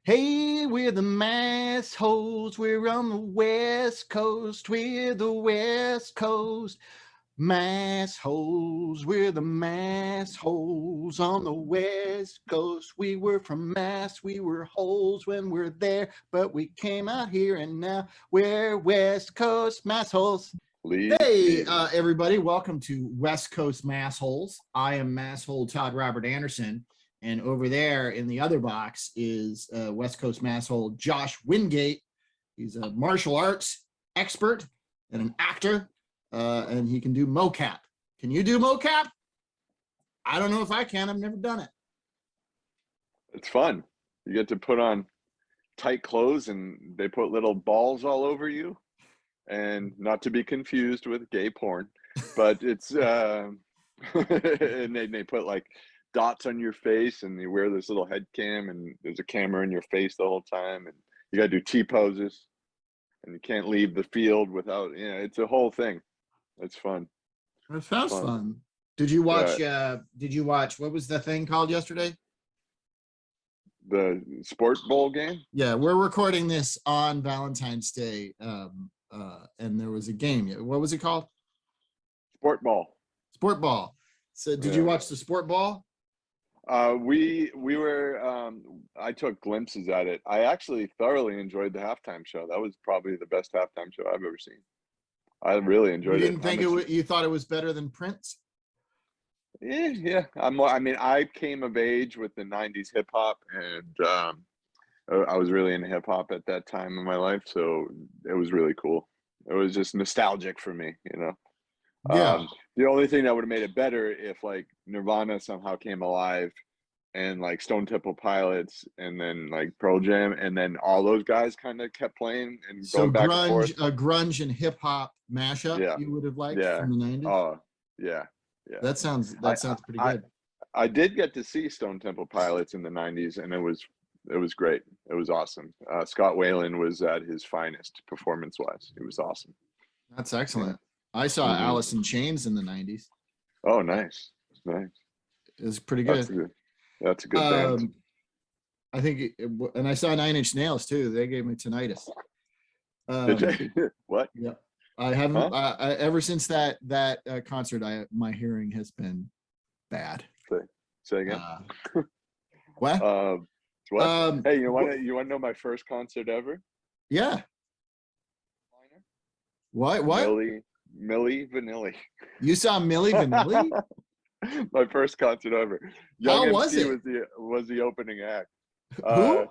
Hey, we're the Massholes. We're on the West Coast. We're the West Coast Massholes. We're the Massholes on the West Coast. We were from Mass. We were holes when we're there, but we came out here and now we're West Coast Massholes. Hey, everybody, welcome to West Coast Massholes. I am Masshole Todd Robert Anderson, and over there in the other box is West Coast Masshole Josh Wingate. He's a martial arts expert and an actor, and he can do mocap. Can you do mocap? I don't know if I can. I've never done it. It's fun. You get to put on tight clothes and they put little balls all over you. And not to be confused with gay porn, but it's and they put like dots on your face, and you wear this little head cam, and there's a camera in your face the whole time, and you got to do T poses, and you can't leave the field without. It's a whole thing. It's fun. That sounds fun. Did you watch? Did you watch? What was the thing called yesterday? The sport bowl game. Yeah, we're recording this on Valentine's Day. And there was a game. What was it called? Sport ball. Sport ball. So did you watch the sport ball? We were I took glimpses at it. I actually thoroughly enjoyed the halftime show. That was probably the best halftime show I've ever seen. I really enjoyed it. You didn't think you thought it was better than Prince? Yeah. I came of age with the 90s hip hop, and I was really into hip hop at that time in my life, so it was really cool. It was just nostalgic for me, Yeah. The only thing that would have made it better if like Nirvana somehow came alive, and like Stone Temple Pilots, and then like Pearl Jam, and then all those guys kind of kept playing and so going back grunge, and forth. A grunge and hip hop mashup. Yeah. You would have liked from the 90s. Oh, yeah. That sounds pretty good. I did get to see Stone Temple Pilots in the 90s, and it was great. It was awesome. Scott Weiland was at his finest performance-wise. It was awesome. That's excellent. Yeah. I saw Alice in Chains in the 90s. Oh, nice. It was pretty good. That's a good band. I think, and I saw Nine Inch Nails too. They gave me tinnitus. Did you? What? Yeah. I haven't, ever since that concert, my hearing has been bad. Say again. What? What? Hey, you want to know my first concert ever? Yeah. What? Milli Vanilli. You saw Milli Vanilli? My first concert ever. How was it? Was the opening act. Who?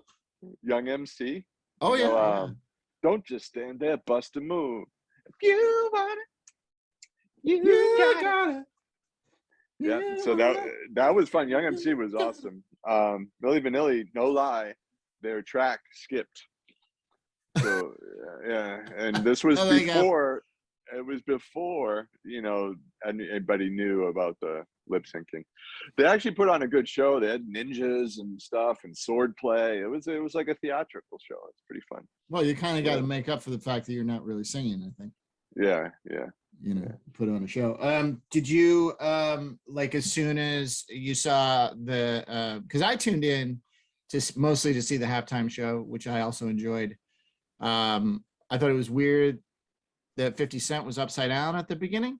Young MC. Oh, yeah. Don't just stand there, bust a move. If you want it, you got it. Yeah, so that was fun. Young MC was awesome. Milli Vanilli, no lie, their track skipped. So yeah, and this was before. It was before anybody knew about the lip syncing. They actually put on a good show. They had ninjas and stuff and sword play. It was like a theatrical show. It's pretty fun. Well, you kind of got to make up for the fact that you're not really singing, I think. Yeah. Put on a show. Did you like, as soon as you saw the because I tuned in mostly to see the halftime show, which I also enjoyed. I thought it was weird that 50 Cent was upside down at the beginning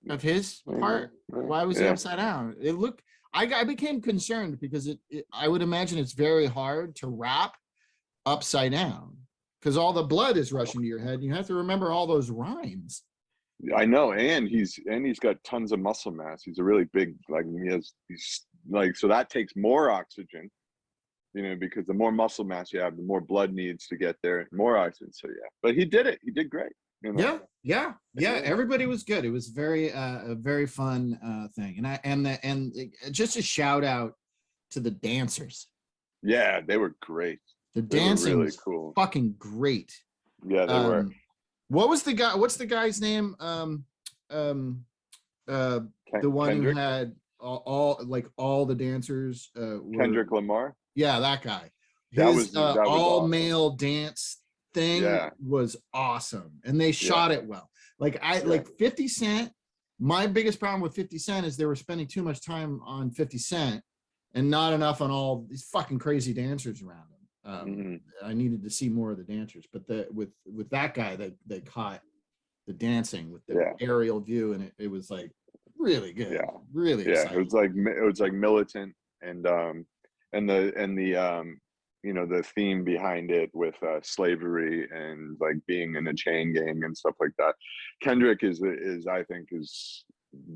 of his part. Why was he upside down? It looked, I became concerned because I would imagine it's very hard to rap upside down because all the blood is rushing to your head. And you have to remember all those rhymes. I know, and he's got tons of muscle mass. He's a really big, so that takes more oxygen, because the more muscle mass you have, the more blood needs to get there, more oxygen. So yeah, but he did it. He did great. Yeah. Everybody was good. It was a very fun thing, and just a shout out to the dancers. Yeah, they were great. The dancing was really cool. Fucking great. Yeah, they were. What's the guy's name? The one Kendrick? who had all the dancers. Kendrick Lamar. Yeah, that guy. That His was all awesome. male dance thing was awesome, and they shot it well. Like 50 Cent. My biggest problem with 50 Cent is they were spending too much time on 50 Cent and not enough on all these fucking crazy dancers around him. Mhm. I needed to see more of the dancers, but with that guy, they caught the dancing with the Yeah. aerial view, and it was like really good, Yeah. really Yeah. exciting. It was like militant, and you know, the theme behind it with slavery and like being in a chain gang and stuff like that. Kendrick is I think is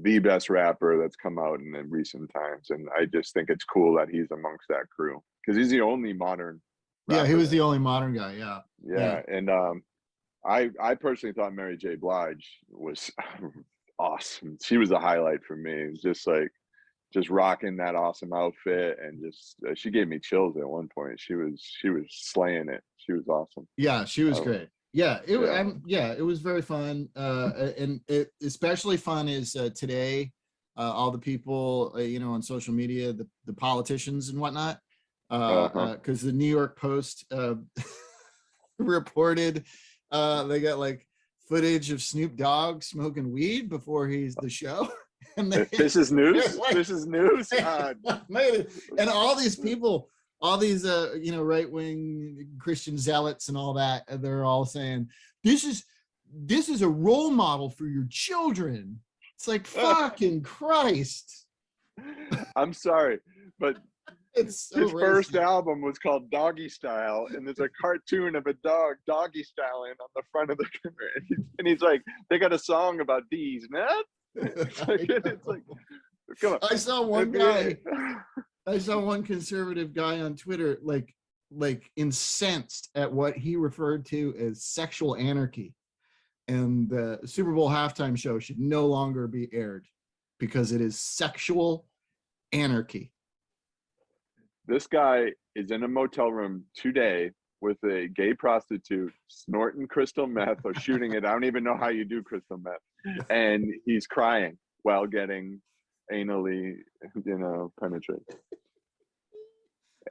the best rapper that's come out in the recent times, and I just think it's cool that he's amongst that crew because he's the only modern Yeah, he rapper was the there. only modern guy. Yeah, yeah. Yeah, and I personally thought Mary J. Blige was awesome. She was a highlight for me. It was just rocking that awesome outfit, and just she gave me chills at one point. She was slaying it. She was awesome. Yeah, she was Oh, great. Yeah, yeah. it was very fun. And it especially fun is today, all the people on social media, the politicians and whatnot, Uh-huh. because the New York Post reported they got like footage of Snoop Dogg smoking weed before the show, and This is news. like, This is news. and all these people, all these right-wing Christian zealots and all that, they're all saying this is a role model for your children. It's like, fucking Christ. I'm sorry, but It's so his first racist. album was called Doggy Style, and there's a cartoon of a dog doggy styling on the front of the camera, and he's like, they got a song about these, man. It's like, come on. I saw one guy. I saw one conservative guy on Twitter like incensed at what he referred to as sexual anarchy, and the Super Bowl halftime show should no longer be aired because it is sexual anarchy. This guy is in a motel room today with a gay prostitute snorting crystal meth or shooting it. I don't even know how you do crystal meth. And he's crying while getting anally, penetrated.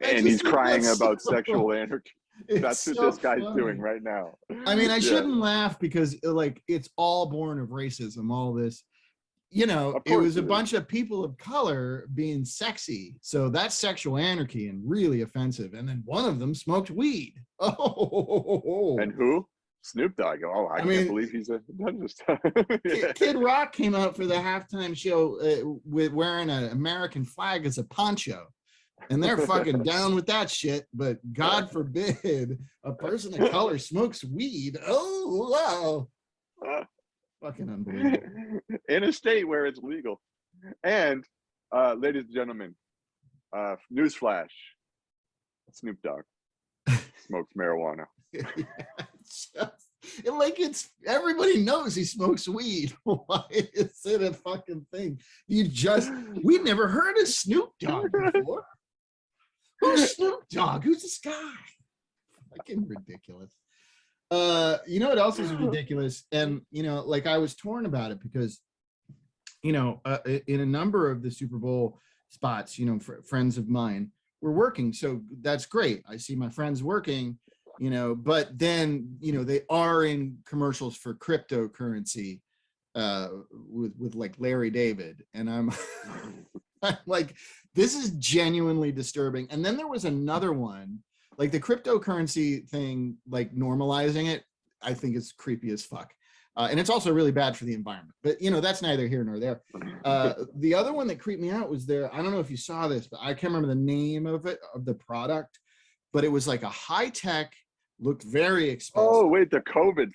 And he's crying about sexual anarchy. That's what this guy's doing right now. I mean, I Yeah. shouldn't laugh because like it's all born of racism, all this. It was a bunch of people of color being sexy. So that's sexual anarchy and really offensive. And then one of them smoked weed. Oh. And who? Snoop Dogg. Oh, I can't believe he's done this time. Yeah. Kid Rock came out for the halftime show with wearing an American flag as a poncho. And they're fucking down with that shit. But God forbid a person of color smokes weed. Oh, wow. Fucking unbelievable. In a state where it's legal. And ladies and gentlemen, newsflash: Snoop Dogg smokes marijuana. It's everybody knows he smokes weed. Why is it a fucking thing? We'd never heard of Snoop Dogg before. Who's Snoop Dogg? Who's this guy? Fucking ridiculous. What else is ridiculous? And like I was torn about it because in a number of the Super Bowl spots, friends of mine were working, so that's great. I see my friends working, but then they are in commercials for cryptocurrency with like Larry David, and I'm I'm like, this is genuinely disturbing. And then there was another one, like the cryptocurrency thing, like normalizing it, I think is creepy as fuck. And it's also really bad for the environment. But, that's neither here nor there. The other one that creeped me out was I don't know if you saw this, but I can't remember the name of the product, but it was like a high-tech, looked very expensive. Oh, wait, the COVID.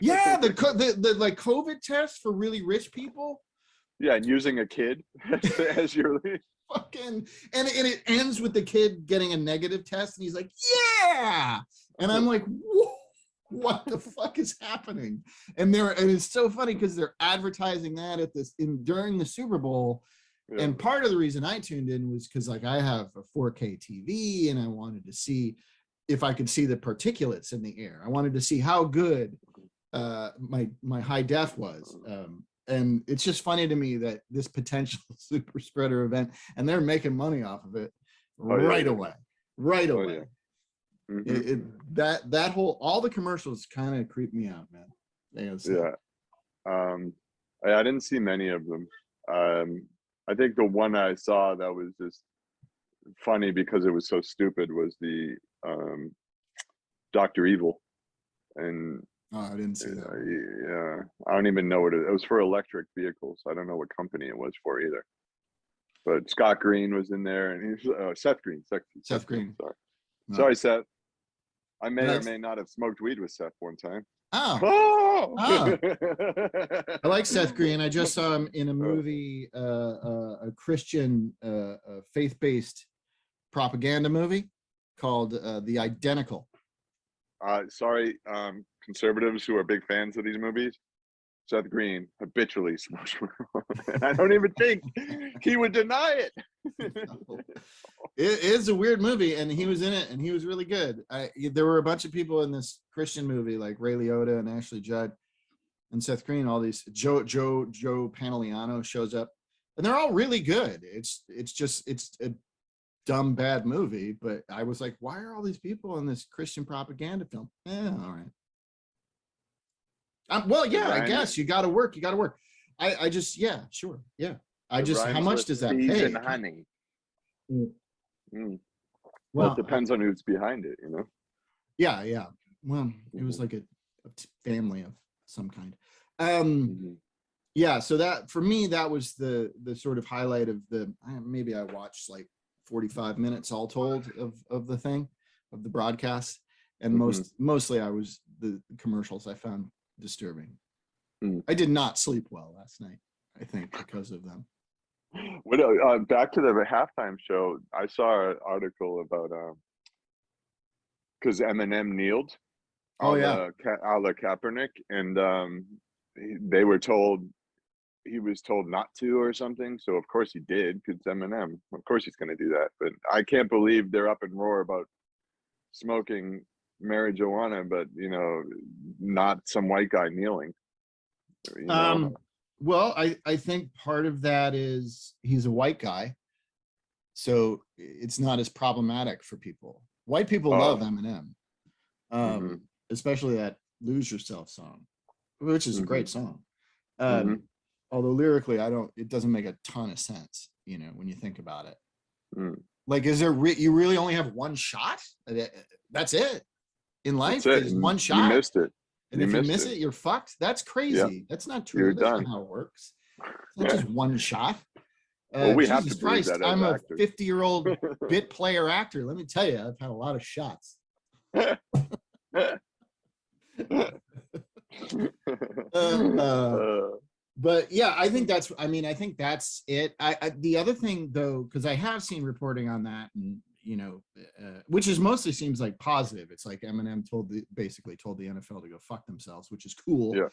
Yeah, the like COVID test for really rich people. Yeah, and using a kid as your fucking, and it ends with the kid getting a negative test, and he's like, yeah, and I'm like, whoa, what the fuck is happening? And it's so funny because they're advertising that during the Super Bowl. Yeah. And part of the reason I tuned in was because like I have a 4K TV and I wanted to see if I could see the particulates in the air. I wanted to see how good my high def was. And it's just funny to me that this potential super spreader event, and they're making money off of it right away. Yeah. Mm-hmm. That whole, all the commercials kind of creep me out, man. Yeah. I didn't see many of them. I think the one I saw that was just funny because it was so stupid was the um, Dr. Evil, and Oh, I didn't see that one. yeah, I don't even know what it was for electric vehicles. I don't know what company it was for either. But Scott Green was in there, and he's Seth Green. Seth Green. Sorry, No. sorry, Seth. I may or That's- may not have smoked weed with Seth one time. Oh, Oh, oh. I like Seth Green. I just saw him in a movie, a Christian, faith-based propaganda movie called The Identical. Sorry, conservatives who are big fans of these movies. Seth Green habitually smokes marijuana, and I don't even think he would deny it. It is a weird movie, and he was in it, and he was really good. There were a bunch of people in this Christian movie, like Ray Liotta and Ashley Judd and Seth Green. All these Joe Pantoliano shows up, and they're all really good. It's a dumb bad movie, but I was like, why are all these people in this Christian propaganda film? All right. Well, yeah, I guess you got to work. I just, yeah, sure, yeah. How much does that pay? And honey. Well, Well, it depends on who's behind it, you know. Yeah. Well, it was like a family of some kind. Yeah. So that for me, that was the sort of highlight of maybe I watched like 45 minutes all told of the thing, of the broadcast, and mostly the commercials I found disturbing. I did not sleep well last night, I think, because of them. What back to the halftime show, I saw an article about because Eminem kneeled a la Kaepernick, and he was told not to or something, so of course he did, because Eminem, of course he's going to do that. But I can't believe they're up in roar about smoking marijuana, but not some white guy kneeling. Well, I think part of that is he's a white guy, so it's not as problematic for people. White people love Eminem, especially that "Lose Yourself" song, which is a great song. Although lyrically, it doesn't make a ton of sense, when you think about it. Like, is there you really only have one shot? That's it in life. There's one shot. You missed it. And if you miss it, you're fucked. That's crazy. Yeah. That's not true. That's not how it works. It's not just one shot. Well, we Jesus have to believe Christ, that as I'm a actors. 50-year-old bit player actor. Let me tell you, I've had a lot of shots. But yeah, I think that's it. The other thing though, because I have seen reporting on that, and which is mostly seems like positive. It's like Eminem basically told the NFL to go fuck themselves, which is cool. Yeah.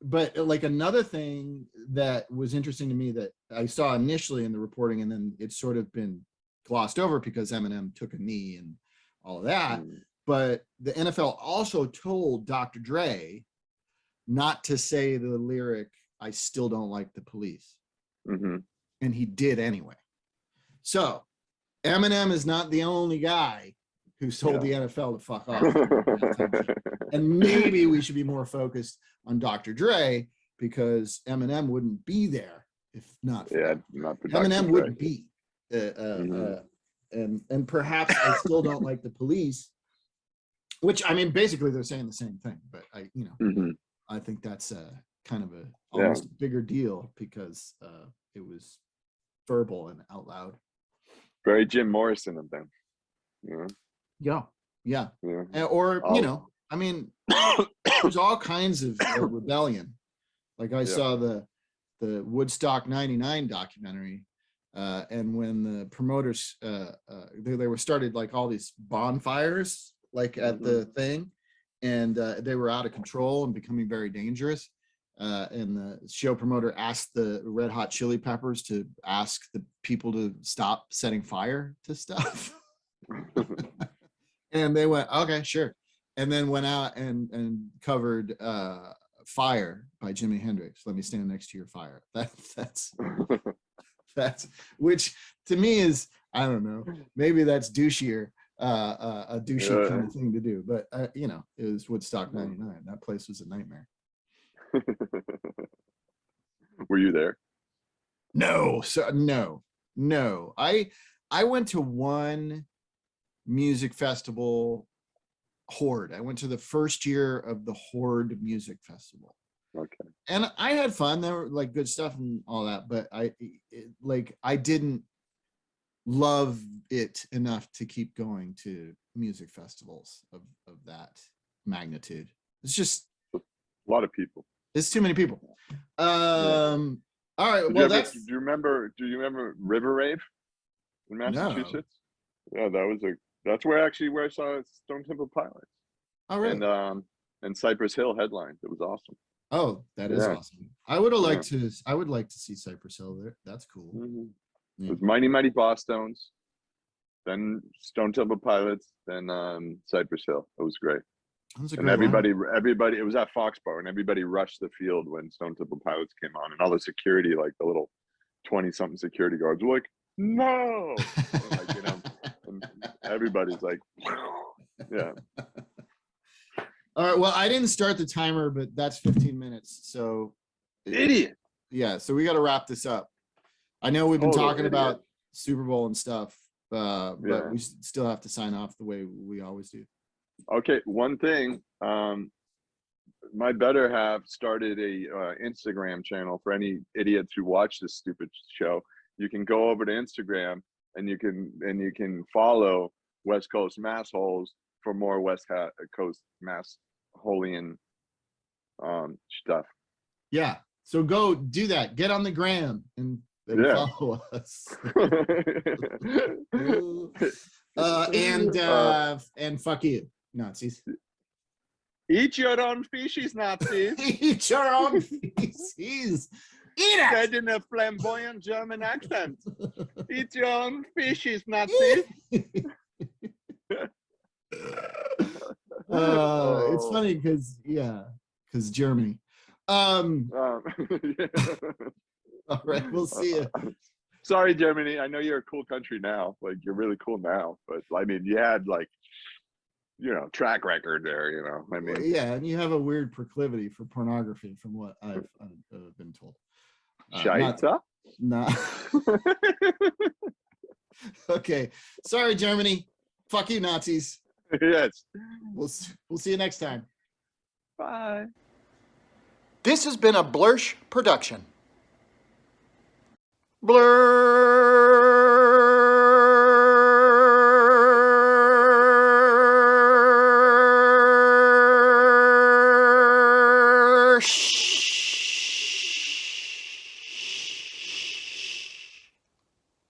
But like another thing that was interesting to me that I saw initially in the reporting, and then it's sort of been glossed over because Eminem took a knee and all of that. But the NFL also told Dr. Dre not to say the lyric, "I still don't like the police." And he did anyway. So Eminem is not the only guy who's told the NFL to fuck off. And maybe we should be more focused on Dr. Dre, because Eminem wouldn't be there if not for Eminem wouldn't be. And perhaps I still don't like the police, which, I mean, basically they're saying the same thing, but I think that's kind of almost a bigger deal, because it was verbal and out loud. Very Jim Morrison of them. Yeah. Or, I mean, there's all kinds of rebellion. Like I saw the Woodstock 99 documentary, and when the promoters, they were started like all these bonfires, like at the thing, and they were out of control and becoming very dangerous. And the show promoter asked the Red Hot Chili Peppers to ask the people to stop setting fire to stuff. And they went, okay, sure. And then went out and covered Fire by Jimi Hendrix. Let Me Stand Next to Your Fire. That's which to me is, I don't know, maybe that's douchier, a douchey kind of thing to do. But it was Woodstock 99. That place was a nightmare. Were you there? No. I went to one music festival, Horde. I went to the first year of the Horde Music Festival. Okay. And I had fun. There were like good stuff and all that, but I didn't love it enough to keep going to music festivals of that magnitude. It's just a lot of people. It's too many people. All right. Do you remember River Rave in Massachusetts? No. Yeah, that's where I saw Stone Temple Pilots. Oh, really? And Cypress Hill headlined. It was awesome. Oh, that is awesome. I would like to see Cypress Hill there. That's cool. Mm-hmm. Yeah. It was Mighty Mighty Boss Stones, then Stone Temple Pilots, then Cypress Hill. It was great. And everybody, it was at Foxborough, and everybody rushed the field when Stone Temple Pilots came on, and all the security, like the little 20-something security guards, were like, "No!" and everybody's like, "Yeah." All right. Well, I didn't start the timer, but that's 15 minutes. So, idiot. Yeah. So we got to wrap this up. I know we've been talking about Super Bowl and stuff, but we still have to sign off the way we always do. Okay. One thing, my better half started a Instagram channel for any idiots who watch this stupid show. You can go over to Instagram and you can follow West Coast Massholes for more West Coast Massholian stuff. Yeah. So go do that. Get on the gram and follow us. And fuck you, Nazis. Eat your own species, Nazis. Eat your own species. Eat it. Said in a flamboyant German accent. Eat your own species, Nazis. It's funny because Germany. All right, we'll see you. Sorry, Germany. I know you're a cool country now. Like, you're really cool now, but I mean, you had track record there. I mean, yeah, and you have a weird proclivity for pornography, from what I've been told. Not. Okay, sorry, Germany. Fuck you, Nazis. Yes. We'll see you next time. Bye. This has been a Blursh production. Blur.